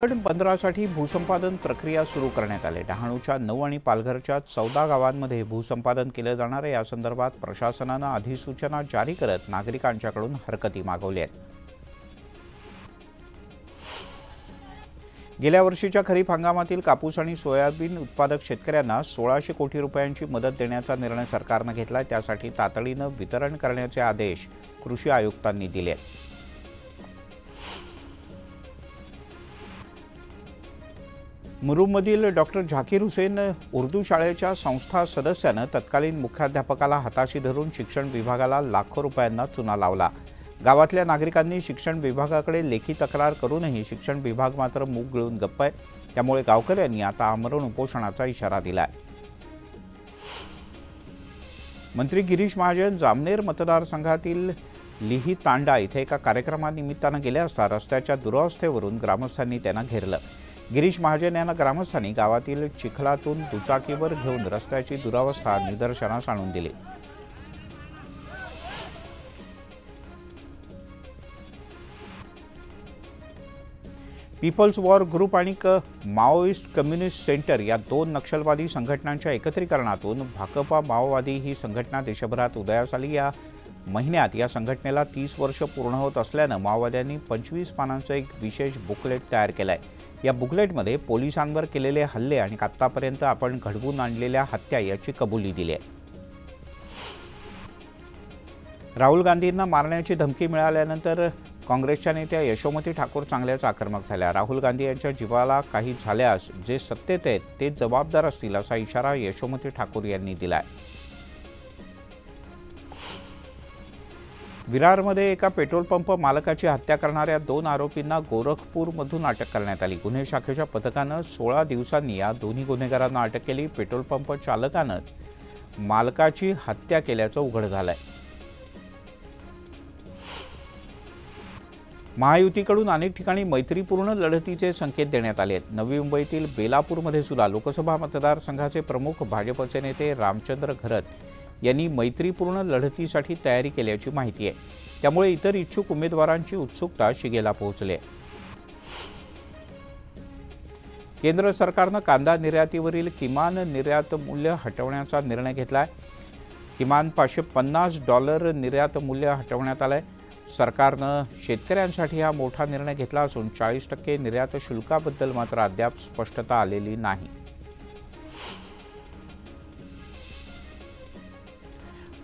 15साठी भूसंपादन प्रक्रिया सुरू करण्यात आली। डहाणूच्या 9 आणि पालघरच्या 14 गावांमध्ये भूसंपादन केले जाणार आहे। या संदर्भात प्रशासनाने अधिसूचना जारी करत नागरिकांच्याकडून हरकती मागवल्या आहेत। गेल्या वर्षीच्या खरीप हंगामातील कापूस आणि सोयाबीन उत्पादक शेतकऱ्यांना 1600 कोटी रुपयांची मदत देण्याचा निर्णय सरकारने घेतला। त्यासाठी तातडीने वितरण करण्याचे आदेश कृषी आयुक्तांनी दिले आहेत। मुरुममधील डॉक्टर झाकीर हुसेन उर्दू शाळेच्या संस्था सदस्यानं तत्कालीन मुख्याध्यापकाला हाताशी धरून शिक्षण विभागाला लाखो रुपयांना चुना लावला। गावातल्या नागरिकांनी शिक्षण विभागाकडे लेखी तक्रार करूनही शिक्षण विभाग मात्र मूग गिळून गप्प आहे। त्यामुळे गावकऱ्यांनी आता आमरण उपोषणाचा इशारा दिलाय। मंत्री गिरीश महाजन जामनेर मतदारसंघातील लिही तांडा इथे एका कार्यक्रमानिमित्ताने गेले असता रस्त्याच्या दुरावस्थेवरून ग्रामस्थांनी त्यांना घेरलं। गिरीश महाजन यांना ग्रामस्थांनी गावातील चिखलातून दुचाकीवर घेऊन रस्त्याची दुरावस्था निदर्शनास आणून दिली। पीपल्स वॉर ग्रुप आणि माओइस्ट कम्युनिस्ट सेंटर या दोन नक्षलवादी संघटनांच्या एकत्रीकरणातून भाकपा माओवादी ही संघटना देशभरात उदयास आली। या महिन्यात या संघटनेला 30 वर्ष पूर्ण होत असल्याने माओवाद्यांनी 25 पानांचं एक विशेष बुकलेट तयार केलं आहे। या बुकलेटमध्ये पोलिसांवर केलेले हल्ले आणि आतापर्यंत आपण घडवून आणलेल्या हत्या याची कबुली दिली आहे। राहुल गांधींना मारण्याची धमकी मिळाल्यानंतर काँग्रेसच्या नेत्या यशोमती ठाकूर चांगल्याच आक्रमक झाल्या। राहुल गांधी यांच्या जीवाला काही झाल्यास जे सत्तेत आहेत ते जबाबदार असतील असा इशारा यशोमती ठाकूर यांनी दिलाय। विरारमध्ये एका पेट्रोल पंप मालकाची हत्या करणाऱ्या 2 आरोपींना गोरखपूरमधून अटक करण्यात आली। गुन्हे शाखेच्या पथकानं 16 दिवसांनी या दोन्ही गुन्हेगारांना अटक केली। पेट्रोल पंप चालकानंच मालकाची हत्या केल्याचं उघड झालंय। महायुतीकडून अनेक ठिकाणी मैत्रीपूर्ण लढतीचे संकेत देण्यात आले आहेत। नवी मुंबईतील बेलापूरमध्ये सुद्धा लोकसभा मतदारसंघाचे प्रमुख भाजपचे नेते रामचंद्र घरत यांनी मैत्रीपूर्ण लढतीसाठी तयारी केल्याची माहिती आहे। त्यामुळे इतर इच्छुक उमेदवारांची उत्सुकता शिगेला पोहोचली आहे। केंद्र सरकारने कांदा निर्यातीवरील किमान निर्यात मूल्य हटवण्याचा निर्णय घेतला आहे। किमान $550 निर्यात मूल्य हटवण्यात आलंय। सरकारने शेतकऱ्यांसाठी हा मोठा निर्णय घेतला असून 40% निर्यात शुल्काबद्दल मात्र अद्याप स्पष्टता आलेली नाही।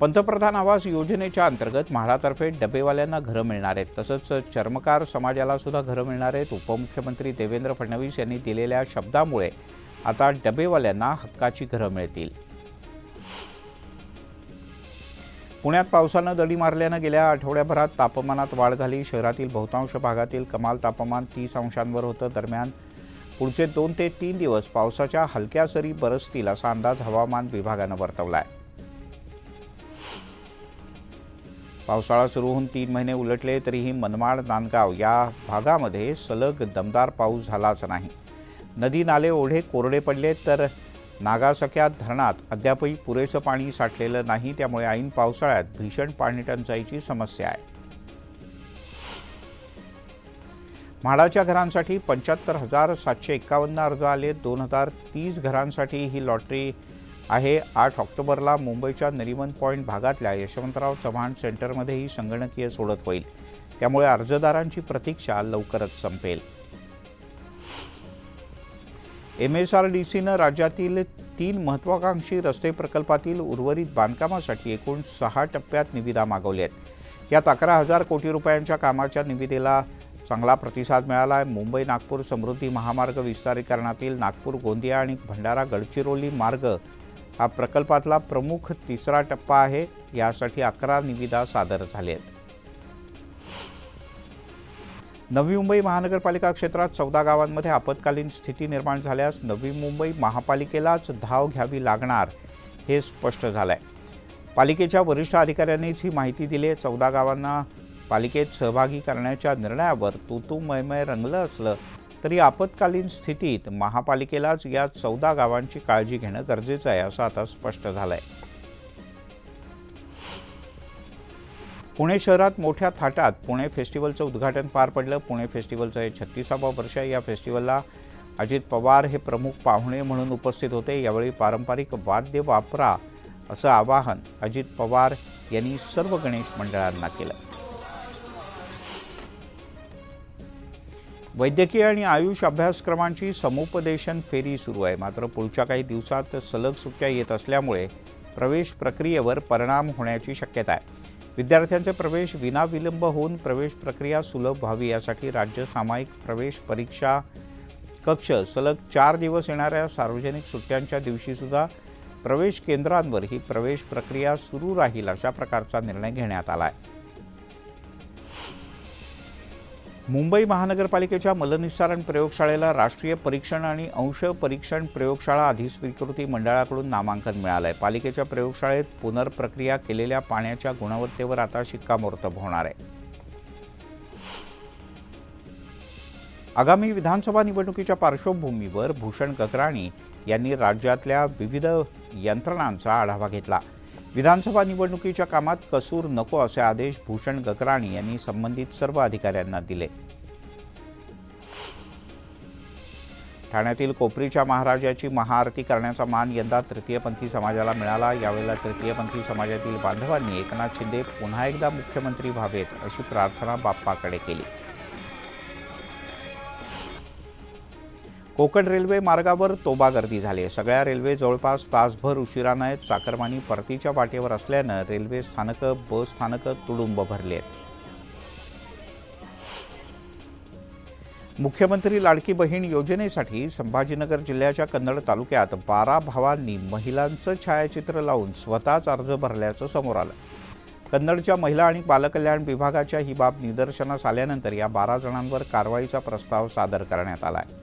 पंतप्रधान आवास योजनेच्या अंतर्गत म्हाडातर्फे डबेवाल्यांना घरं मिळणार आहेत। तसंच चर्मकार समाजाला सुद्धा घरं मिळणार आहेत। उपमुख्यमंत्री देवेंद्र फडणवीस यांनी दिलेल्या शब्दामुळे आता डबेवाल्यांना हक्काची घरं मिळतील। पुण्यात पावसानं दडी मारल्यानं गेल्या आठवड्याभरात तापमानात वाढ झाली। शहरातील बहुतांश भागातील कमाल तापमान 30 अंशांवर होतं। दरम्यान पुढचे 2 ते 3 दिवस पावसाच्या हलक्या सरी बरसतील असा अंदाज हवामान विभागानं वर्तवलाय। पावसाळा सुरू होऊन 3 महिने उलटले तरीही मनमाड नांदगाव या भागामध्ये सलग दमदार पाऊस झालाच नाही। नदी नाले ओढे कोरडे पडले तर नागासक्या धरणात अद्यापही पुरेसं पाणी साठलेलं नाही। त्यामुळे ऐन पावसाळ्यात भीषण पाणी टंचाईची समस्या आहे। म्हाडाच्या घरांसाठी 75,751 अर्ज आले। 2030 घरांसाठी ही लॉटरी आहे। 8 ऑक्टोबरला मुंबईच्या नरिमन पॉइंट भागातल्या यशवंतराव चव्हाण सेंटरमध्ये ही संगणकीय सोडत होईल। त्यामुळे अर्जदारांची प्रतीक्षा लवकरच संपेल। MSRDCनं राज्यातील 3 महत्त्वाकांक्षी रस्ते प्रकल्पातील उर्वरित बांधकामासाठी एकूण 6 टप्प्यात निविदा मागवल्या आहेत। यात 11,000 कोटी रुपयांच्या कामाच्या निविदेला चांगला प्रतिसाद मिळाला आहे। मुंबई नागपूर समृद्धी महामार्ग विस्तारीकरणातील नागपूर गोंदिया आणि भंडारा गडचिरोली मार्ग हा प्रकल्पातला प्रमुख 3रा टप्पा आहे। यासाठी 11 निविदा सादर झाल्या आहेत। नवी मुंबई महानगरपालिका क्षेत्रात 14 गावांमध्ये आपत्कालीन स्थिती निर्माण झाल्यास नवी मुंबई महापालिकेलाच धाव घ्यावी लागणार हे स्पष्ट झालंय। पालिकेच्या वरिष्ठ अधिकाऱ्यांनीच ही माहिती दिली आहे। 14 गावांना पालिकेत सहभागी करण्याच्या निर्णयावर तूतूमयमय रंगलं असलं तरी आपत्कालीन स्थितीत महापालिकेलाच या 14 गावांची काळजी घेणं गरजेचं आहे असं आता स्पष्ट झालंय। पुणे शहरात मोठ्या थाटात पुणे फेस्टिवलचं उद्घाटन पार पडलं. पुणे फेस्टिवलचं हे 36वा वर्ष आहे. या फेस्टिवलला अजित पवार हे प्रमुख पाहुणे म्हणून उपस्थित होते. यावेळी पारंपरिक वाद्य वापरा असं आवाहन अजित पवार यांनी सर्व गणेश मंडळांना केलं. वैद्यकीय आणि आयुष अभ्यासक्रमांची समुपदेशन फेरी सुरू आहे. मात्र पुढच्या काही दिवसात सलग सुट्ट्या येत असल्यामुळे प्रवेश प्रक्रियेवर परिणाम होण्याची शक्यता आहे. विद्यार्थ्यांचे प्रवेश विनाविलंब होऊन प्रवेश प्रक्रिया सुलभ व्हावी यासाठी राज्य सामायिक प्रवेश परीक्षा कक्ष सलग 4 दिवस येणाऱ्या सार्वजनिक सुट्ट्यांच्या दिवशीसुद्धा प्रवेश केंद्रांवर ही प्रवेश प्रक्रिया सुरू राहील अशा प्रकारचा निर्णय घेण्यात आला आहे. मुंबई महानगरपालिकेच्या मलनिस्सारण प्रयोगशाळेला राष्ट्रीय परीक्षण आणि अंश परीक्षण प्रयोगशाळा अधिस्वीकृती मंडळाकडून नामांकन मिळालं आहे. पालिकेच्या प्रयोगशाळेत पुनर्प्रक्रिया केलेल्या पाण्याच्या गुणवत्तेवर आता शिक्कामोर्तब होणार आहे. आगामी विधानसभा निवडणुकीच्या पार्श्वभूमीवर भूषण गगराणी यांनी राज्यातल्या विविध यंत्रणांचा आढावा घेतला. विधानसभा निवडणुकीच्या कामात कसूर नको असे आदेश भूषण गगराणी यांनी संबंधित सर्व अधिकाऱ्यांना दिले. ठाण्यातील कोपरीच्या महाराजाची महाआरती करण्याचा मान यंदा तृतीयपंथी समाजाला मिळाला. यावेळेला तृतीयपंथी समाजातील बांधवांनी एकनाथ शिंदे पुन्हा एकदा मुख्यमंत्री व्हावेत अशी प्रार्थना बाप्पाकडे केली. कोकण रेल्वे मार्गावर तोबा गर्दी झाली आहे. सगळ्या रेल्वे जवळपास तासभर उशिरानं आहेत. चाकरमानी परतीच्या वाटेवर असल्यानं रेल्वे स्थानकं बस स्थानकं तुडुंब भरली आहेत. मुख्यमंत्री लाडकी बहीण योजनेसाठी संभाजीनगर जिल्ह्याच्या कन्नड तालुक्यात 12 भावांनी महिलांचं छायाचित्र लावून स्वतःच अर्ज भरल्याचं समोर आलं. कन्नडच्या महिला आणि बालकल्याण विभागाच्या ही बाब निदर्शनास आल्यानंतर या 12 जणांवर कारवाईचा प्रस्ताव सादर करण्यात आला आहे.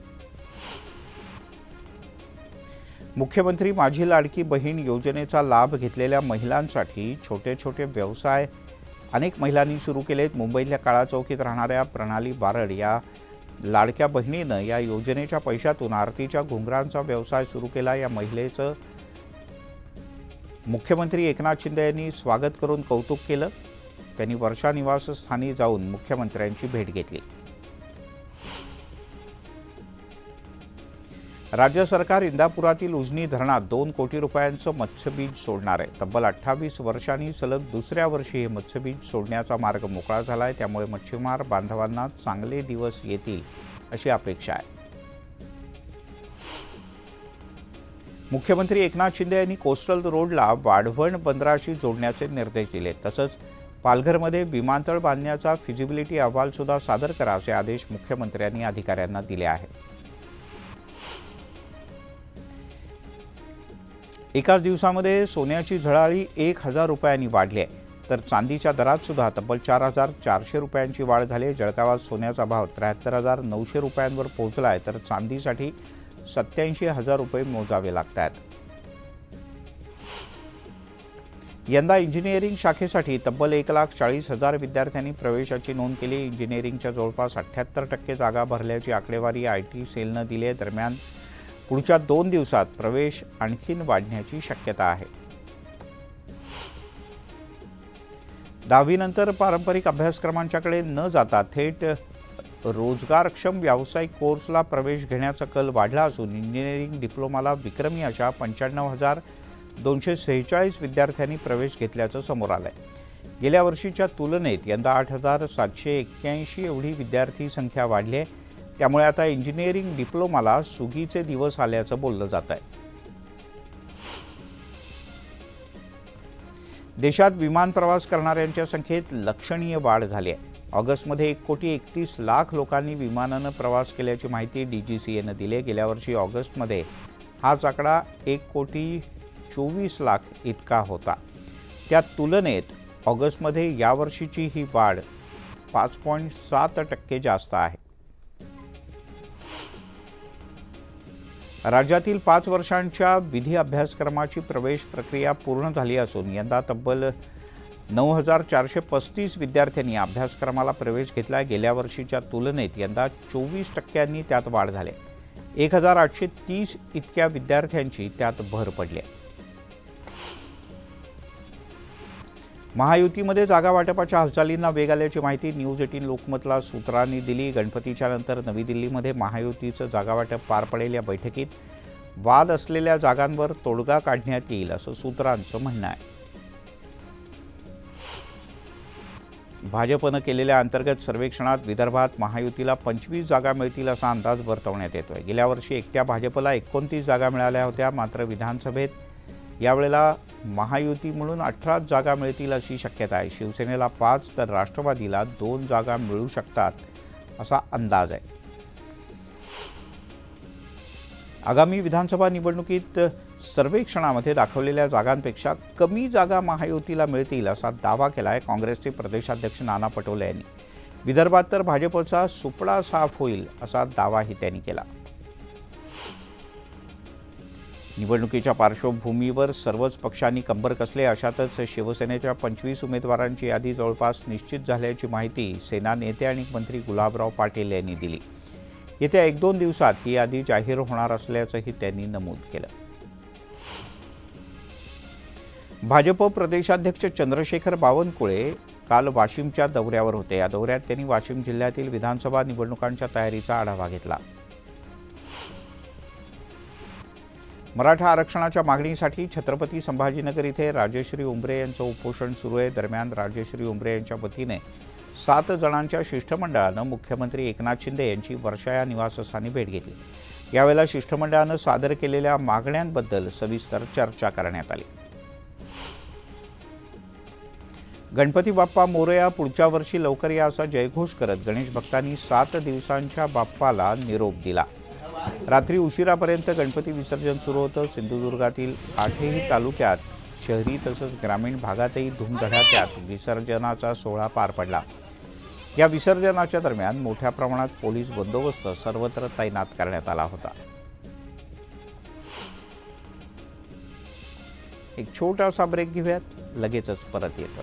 मुख्यमंत्री माझी लाडकी बहीण योजनेचा लाभ घेतलेल्या महिलांसाठी छोटे छोटे व्यवसाय अनेक महिलांनी सुरू केलेत. मुंबईतल्या काळा चौकीत राहणाऱ्या प्रणाली बारड या लाडक्या बहिणीनं या योजनेच्या पैशातून आरतीच्या घुंगरांचा व्यवसाय सुरू केला. या महिलेचं मुख्यमंत्री एकनाथ शिंदे यांनी स्वागत करून कौतुक केलं. त्यांनी वर्षा निवासस्थानी जाऊन मुख्यमंत्र्यांची भेट घेतली. राज्य सरकार इंदापुरातील उजनी धरणात 2 कोटी रुपयांचं मत्स्यबीज सोडणार आहे. तब्बल 28 वर्षांनी सलग दुसऱ्या वर्षी हे मत्स्यबीज सोडण्याचा मार्ग मोकळा झाला आहे. त्यामुळे मच्छीमार बांधवांना चांगले दिवस येतील अशी अपेक्षा आहे. मुख्यमंत्री एकनाथ शिंदे यांनी कोस्टल रोडला वाढवण बंदराशी जोडण्याचे निर्देश दिले. तसंच पालघरमध्ये विमानतळ बांधण्याचा फिजिबिलिटी अहवाल सुद्धा सादर करा असे आदेश मुख्यमंत्र्यांनी अधिकाऱ्यांना दिले आहेत. एकाच दिवसामध्ये सोन्याची झळाळी 1000 रुपयांनी वाढली आहे. तर चांदीच्या दरात सुद्धा तब्बल 4400 रुपयांची वाढ झाली. जळगावात सोन्याचा भाव 73,900 रुपयांवर पोहोचला आहे. तर चांदीसाठी 87,000 रुपये मोजावे लागत आहेत. यंदा इंजिनिअरिंग शाखेसाठी तब्बल 1,40,000 विद्यार्थ्यांनी प्रवेशाची नोंद केली. इंजिनिअरिंगच्या जवळपास 78% जागा भरल्याची आकडेवारी IT सेलनं दिली आहे. दरम्यान पुढच्या 2 दिवसात प्रवेश आणखीन वाढण्याची शक्यता आहे. 10वीनंतर पारंपरिक अभ्यासक्रमांच्याकडे न जाता थेट रोजगारक्षम व्यावसायिक कोर्सला प्रवेश घेण्याचा कल वाढला असून इंजिनिअरिंग डिप्लोमाला विक्रमी अशा 95,246 विद्यार्थ्यांनी प्रवेश घेतल्याचं समोर आलंय. गेल्या वर्षीच्या तुलनेत यंदा 8,781 एवढी विद्यार्थी संख्या वाढली आहे. त्यामुळे आता इंजिनिअरिंग डिप्लोमाला सुगीचे दिवस आल्याचं बोललं जात आहे. देशात विमान प्रवास करणाऱ्यांच्या संख्येत लक्षणीय वाढ झाली आहे. ऑगस्टमध्ये 1,31,00,000 लोकांनी विमानानं प्रवास केल्याची माहिती DGCAनं दिली आहे. गेल्या वर्षी ऑगस्टमध्ये हाच आकडा 1,24,00,000 इतका होता. त्या तुलनेत ऑगस्टमध्ये यावर्षीची ही वाढ 5.7% जास्त आहे. राज्यातील 5 वर्षांच्या विधी अभ्यासक्रमाची प्रवेश प्रक्रिया पूर्ण झाली असून यंदा तब्बल 9,435 विद्यार्थ्यांनी अभ्यासक्रमाला प्रवेश घेतला. गेल्या वर्षीच्या तुलनेत यंदा 24% त्यात वाढ झाली. 1,830 इतक्या विद्यार्थ्यांची त्यात भर पडली. महायुतीमध्ये जागा वाटपाच्या हालचालींना वेग आल्याची माहिती न्यूज 18 लोकमतला सूत्रांनी दिली। गणपतीच्या नंतर नवी दिल्लीमध्ये महायुतीचं जागा वाटप पार पडेल। या बैठकीत वाद असलेल्या जागांवर तोडगा काढण्यात येईल असं सूत्रांचं म्हणणं आहे। भाजपनं केलेल्या अंतर्गत सर्वेक्षणात विदर्भात महायुतीला 25 जागा मिळतील असा अंदाज वर्तवण्यात येतोय। गेल्या वर्षी एकट्या भाजपला 29 जागा मिळाल्या होत्या, मात्र विधानसभेत यावेळेला महायुती म्हणून 18 जागा मिळतील अशी शक्यता आहे। शिवसेनेला 5 तर राष्ट्रवादीला 2 जागा मिळू शकतात असा अंदाज आहे। आगामी विधानसभा निवडणुकीत सर्वेक्षणामध्ये दाखवलेल्या जागांपेक्षा कमी जागा महायुतीला मिळतील असा दावा केला आहे काँग्रेसचे प्रदेशाध्यक्ष नाना पटोले यांनी। विदर्भात तर भाजपचा सुपडा साफ होईल असा दावाही त्यांनी केला। निवडणुकीच्या पार्श्वभूमीवर सर्वच पक्षांनी कंबर कसले। अशातच शिवसेनेच्या 25 उमेदवारांची यादी जवळपास निश्चित झाल्याची माहिती सेना नेते आणि मंत्री गुलाबराव पाटील यांनी दिली। येत्या 1-2 दिवसात ही यादी जाहीर होणार असल्याचंही त्यांनी नमूद केलं। भाजप प्रदेशाध्यक्ष चंद्रशेखर बावनकुळे काल वाशिमच्या दौऱ्यावर होते। या दौऱ्यात त्यांनी वाशिम जिल्ह्यातील विधानसभा निवडणुकांच्या तयारीचा आढावा घेतला। मराठा आरक्षणाच्या मागणीसाठी छत्रपती संभाजीनगर इथे राजेश्री उंबरे यांचं उपोषण सुरू आहे। दरम्यान राजेश्री उंबरे यांच्या वतीने 7 जणांच्या शिष्टमंडळानं मुख्यमंत्री एकनाथ शिंदे यांची वर्षा या निवासस्थानी भेट घेतली। यावेळेला शिष्टमंडळानं सादर केलेल्या मागण्यांबद्दल सविस्तर चर्चा करण्यात आली। गणपती बाप्पा मोरया, पुढच्या वर्षी लवकर या असा जयघोष करत गणेश भक्तांनी 7 दिवसांच्या बाप्पाला निरोप दिला। रात्री उशिरापर्यंत गणपती विसर्जन सुरू होतं। सिंधुदुर्गातील 8ही तालुक्यात शहरी तसंच ग्रामीण भागातही धूमधडाक्यात विसर्जनाचा सोहळा पार पडला। या विसर्जनाच्या दरम्यान मोठ्या प्रमाणात पोलीस बंदोबस्त सर्वत्र तैनात करण्यात आला होता। एक छोटासा ब्रेक घेऊयात, लगेचच परत येतो।